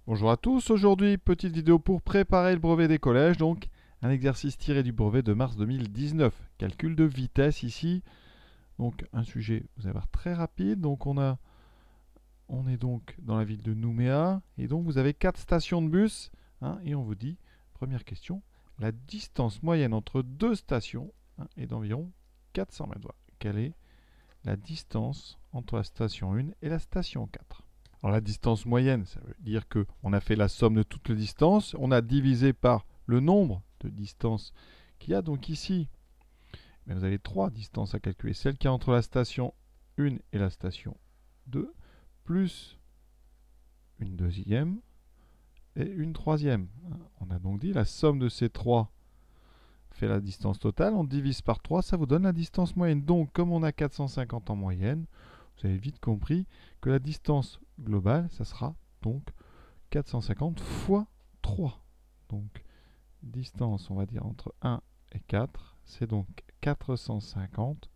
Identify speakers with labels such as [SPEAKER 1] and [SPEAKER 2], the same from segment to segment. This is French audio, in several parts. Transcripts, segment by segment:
[SPEAKER 1] Bonjour à tous, aujourd'hui petite vidéo pour préparer le brevet des collèges, donc un exercice tiré du brevet de mars 2019. Calcul de vitesse ici, donc un sujet, vous allez voir, très rapide. Donc on est donc dans la ville de Nouméa, et donc vous avez 4 stations de bus, et on vous dit, première question, la distance moyenne entre deux stations est d'environ 400 mètres. Voilà. Quelle est la distance entre la station 1 et la station 4? Alors la distance moyenne, ça veut dire qu'on a fait la somme de toutes les distances, on a divisé par le nombre de distances qu'il y a. Donc ici, vous avez 3 distances à calculer. Celle qui est entre la station 1 et la station 2, plus une deuxième et une troisième. On a donc dit la somme de ces 3 fait la distance totale. On divise par 3, ça vous donne la distance moyenne. Donc comme on a 450 en moyenne, vous avez vite compris que la distance globale, ça sera donc 450 fois 3. Donc, distance, on va dire, entre 1 et 4, c'est donc 450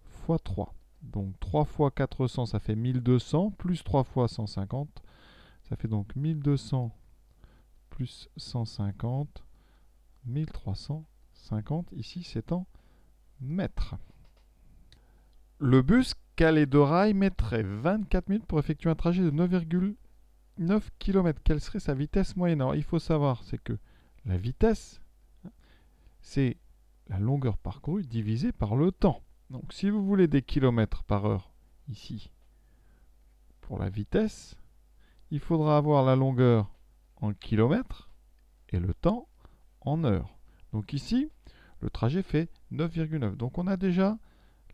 [SPEAKER 1] fois 3. Donc, 3 fois 400, ça fait 1200, plus 3 fois 150, ça fait donc 1200 plus 150, 1350. Ici, c'est en mètres. Le bus Calais de Rail mettrait 24 minutes pour effectuer un trajet de 9,9 km. Quelle serait sa vitesse moyenne? Alors, il faut savoir, c'est que la vitesse, c'est la longueur parcourue divisée par le temps. Donc, si vous voulez des kilomètres par heure, ici, pour la vitesse, il faudra avoir la longueur en kilomètres et le temps en heures. Donc ici, le trajet fait 9,9. Donc, on a déjà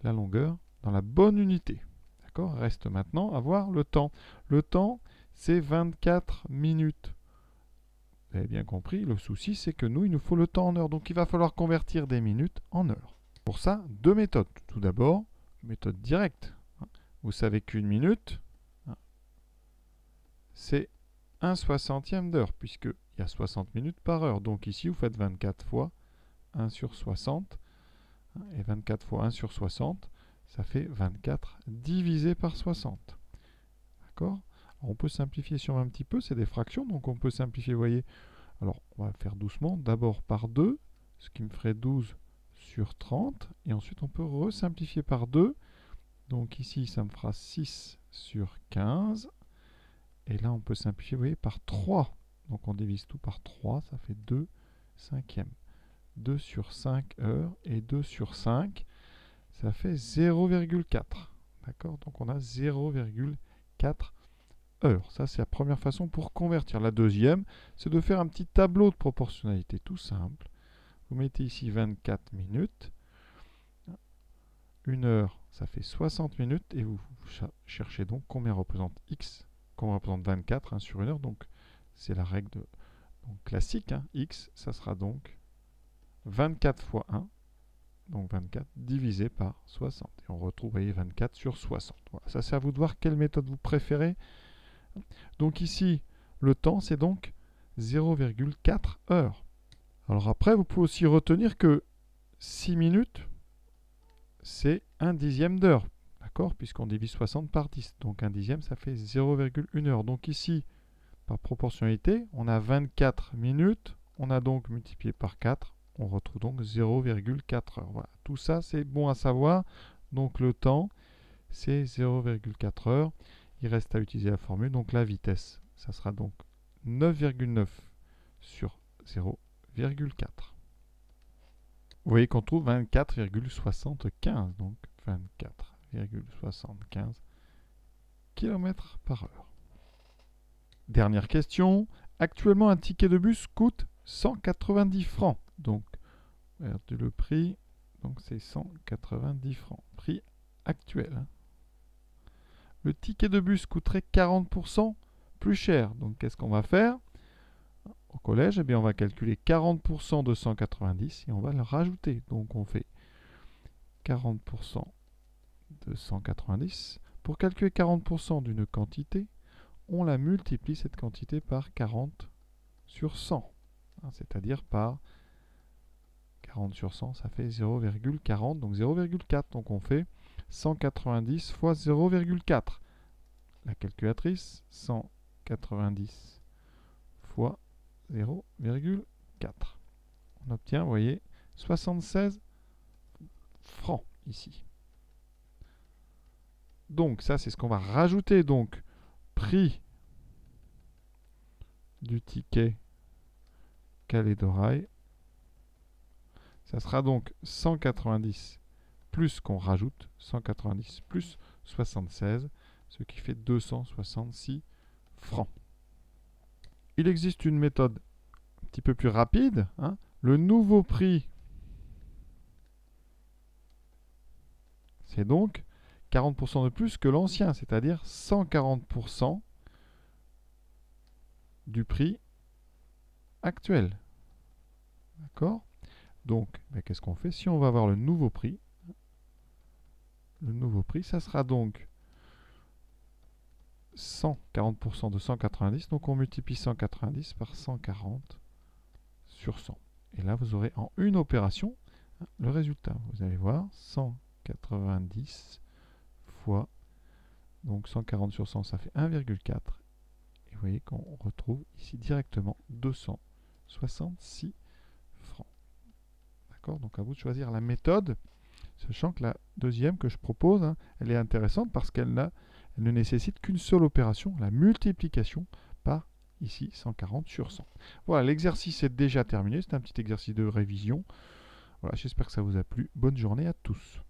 [SPEAKER 1] la longueur dans la bonne unité. D'accord? Reste maintenant à voir le temps. Le temps, c'est 24 minutes. Vous avez bien compris, le souci, c'est que nous, il nous faut le temps en heures. Donc, il va falloir convertir des minutes en heures. Pour ça, deux méthodes. Tout d'abord, méthode directe. Vous savez qu'une minute, c'est 1/60 d'heure, puisqu'il y a 60 minutes par heure. Donc ici, vous faites 24 fois 1 sur 60. Et 24 fois 1 sur 60, ça fait 24 divisé par 60. D'accord? On peut simplifier sur un petit peu, c'est des fractions, donc on peut simplifier, vous voyez. Alors, on va faire doucement, d'abord par 2, ce qui me ferait 12 sur 30, et ensuite on peut resimplifier par 2, donc ici ça me fera 6 sur 15, et là on peut simplifier, vous voyez, par 3, donc on divise tout par 3, ça fait 2 cinquièmes. 2 sur 5 heures, et 2 sur 5, ça fait 0,4. D'accord? Donc on a 0,4 heures. Ça, c'est la première façon pour convertir. La deuxième, c'est de faire un petit tableau de proportionnalité tout simple. Vous mettez ici 24 minutes. 1 heure, ça fait 60 minutes. Et vous cherchez donc combien représente x, combien représente 24 sur 1 heure. Donc, c'est la règle classique. X, ça sera donc 24 fois 1. Donc 24 divisé par 60. Et on retrouve, vous voyez, 24 sur 60. Voilà, ça c'est à vous de voir quelle méthode vous préférez. Donc ici, le temps, c'est donc 0,4 heures. Alors après, vous pouvez aussi retenir que 6 minutes, c'est 1 dixième d'heure. D'accord? Puisqu'on divise 60 par 10. Donc 1 dixième, ça fait 0,1 heure. Donc ici, par proportionnalité, on a 24 minutes. On a donc multiplié par 4. On retrouve donc 0,4 heures. Voilà. Tout ça, c'est bon à savoir. Donc le temps, c'est 0,4 heures. Il reste à utiliser la formule. Donc la vitesse, ça sera donc 9,9 sur 0,4. Vous voyez qu'on trouve 24,75. Donc 24,75 km par heure. Dernière question. Actuellement, un ticket de bus coûte 190 francs. Donc, regardez le prix. Donc, c'est 190 francs. Prix actuel. Le ticket de bus coûterait 40% plus cher. Donc, qu'est-ce qu'on va faire? Au collège, eh bien, on va calculer 40% de 190 et on va le rajouter. Donc, on fait 40% de 190. Pour calculer 40% d'une quantité, on la multiplie, cette quantité, par 40 sur 100. C'est-à-dire par 40 sur 100, ça fait 0,40, donc 0,4. Donc on fait 190 fois 0,4. La calculatrice, 190 fois 0,4. On obtient, vous voyez, 76 francs ici. Donc ça, c'est ce qu'on va rajouter. Donc, prix du ticket Calais d'Orail. Ça sera donc 190 plus qu'on rajoute 190 plus 76, ce qui fait 266 francs. Il existe une méthode un petit peu plus rapide. Hein. Le nouveau prix, c'est donc 40% de plus que l'ancien, c'est-à-dire 140% du prix actuel. D'accord? Donc, ben, qu'est-ce qu'on fait? Si on va avoir le nouveau prix, ça sera donc 140% de 190. Donc, on multiplie 190 par 140 sur 100. Et là, vous aurez en une opération le résultat. Vous allez voir, 190 fois, donc 140 sur 100, ça fait 1,4. Et vous voyez qu'on retrouve ici directement 266 francs. D'accord? Donc à vous de choisir la méthode, sachant que la deuxième que je propose, hein, elle est intéressante parce qu'elle ne nécessite qu'une seule opération, la multiplication par ici 140 sur 100. Voilà, l'exercice est déjà terminé. C'est un petit exercice de révision. Voilà, j'espère que ça vous a plu. Bonne journée à tous.